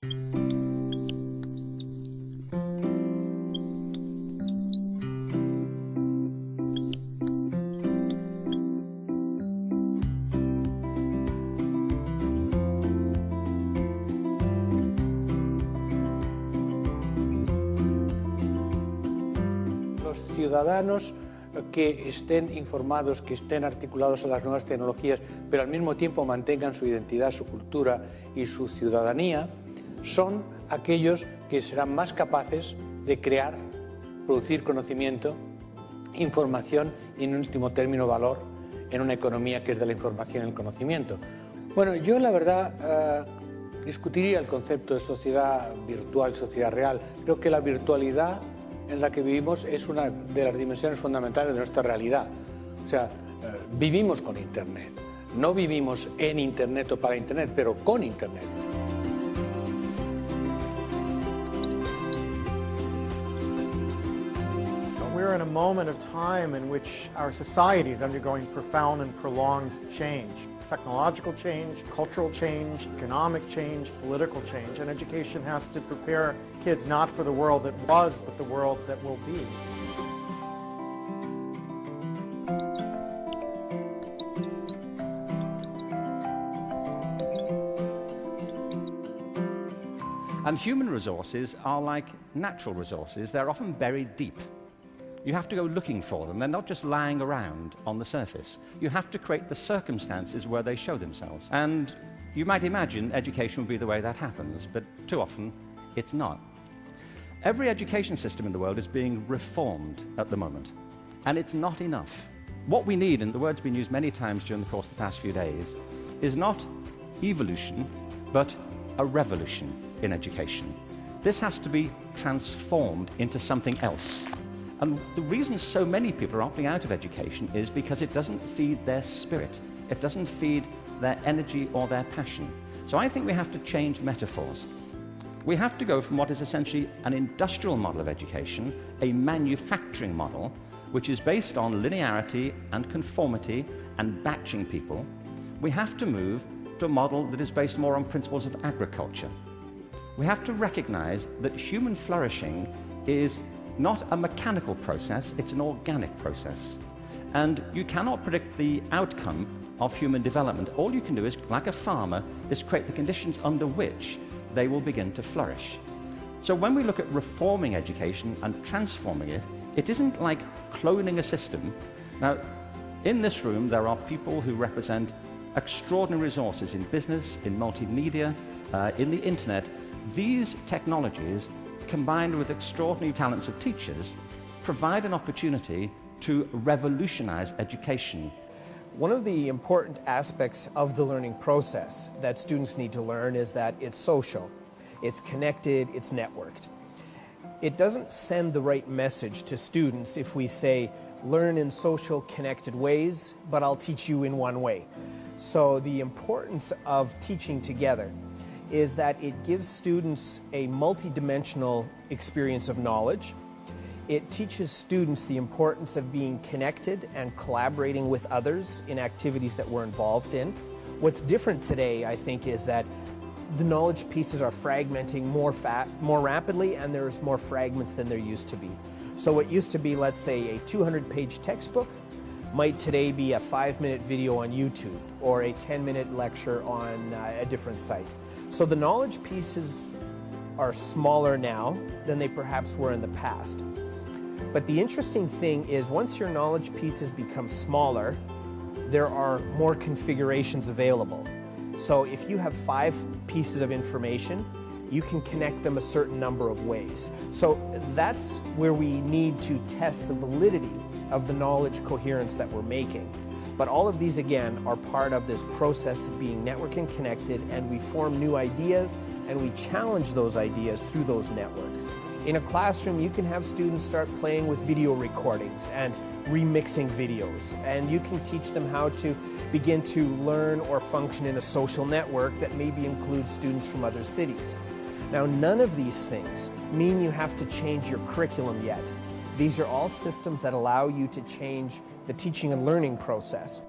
Los ciudadanos que estén informados, que estén articulados a las nuevas tecnologías, pero al mismo tiempo mantengan su identidad, su cultura y su ciudadanía, son aquellos que serán más capaces de crear, producir conocimiento, información y, en último término, valor en una economía que es de la información y el conocimiento. Bueno, yo la verdad discutiría el concepto de sociedad virtual, sociedad real. Creo que la virtualidad en la que vivimos es una de las dimensiones fundamentales de nuestra realidad. O sea, vivimos con Internet. No vivimos en Internet o para Internet, pero con Internet. We're in a moment of time in which our society is undergoing profound and prolonged change. Technological change, cultural change, economic change, political change, and education has to prepare kids not for the world that was, but the world that will be. And human resources are like natural resources. They're often buried deep. You have to go looking for them. They're not just lying around on the surface. You have to create the circumstances where they show themselves. And you might imagine education would be the way that happens, but too often it's not. Every education system in the world is being reformed at the moment, and it's not enough. What we need, and the word's been used many times during the course of the past few days, is not evolution, but a revolution in education. This has to be transformed into something else. And the reason so many people are opting out of education is because it doesn't feed their spirit. It doesn't feed their energy or their passion. So I think we have to change metaphors. We have to go from what is essentially an industrial model of education, a manufacturing model, which is based on linearity and conformity and batching people. We have to move to a model that is based more on principles of agriculture. We have to recognize that human flourishing is not a mechanical process, it's an organic process. And you cannot predict the outcome of human development. All you can do is, like a farmer, is create the conditions under which they will begin to flourish. So when we look at reforming education and transforming it, it isn't like cloning a system. Now, in this room, there are people who represent extraordinary resources in business, in multimedia, in the internet. These technologies, combined with extraordinary talents of teachers, provide an opportunity to revolutionize education. One of the important aspects of the learning process that students need to learn is that it's social, it's connected, it's networked. It doesn't send the right message to students if we say, learn in social, connected ways, but I'll teach you in one way. So the importance of teaching together is that it gives students a multidimensional experience of knowledge. It teaches students the importance of being connected and collaborating with others in activities that we're involved in. What's different today, I think, is that the knowledge pieces are fragmenting more rapidly, and there's more fragments than there used to be. So what used to be, let's say, a 200-page textbook might today be a 5-minute video on YouTube or a 10-minute lecture on a different site. So the knowledge pieces are smaller now than they perhaps were in the past. But the interesting thing is, once your knowledge pieces become smaller, there are more configurations available. So if you have 5 pieces of information, you can connect them a certain number of ways. So that's where we need to test the validity of the knowledge coherence that we're making. But all of these, again, are part of this process of being networked and connected, and we form new ideas, and we challenge those ideas through those networks. In a classroom, you can have students start playing with video recordings and remixing videos, and you can teach them how to begin to learn or function in a social network that maybe includes students from other cities. Now, none of these things mean you have to change your curriculum yet. These are all systems that allow you to change the teaching and learning process.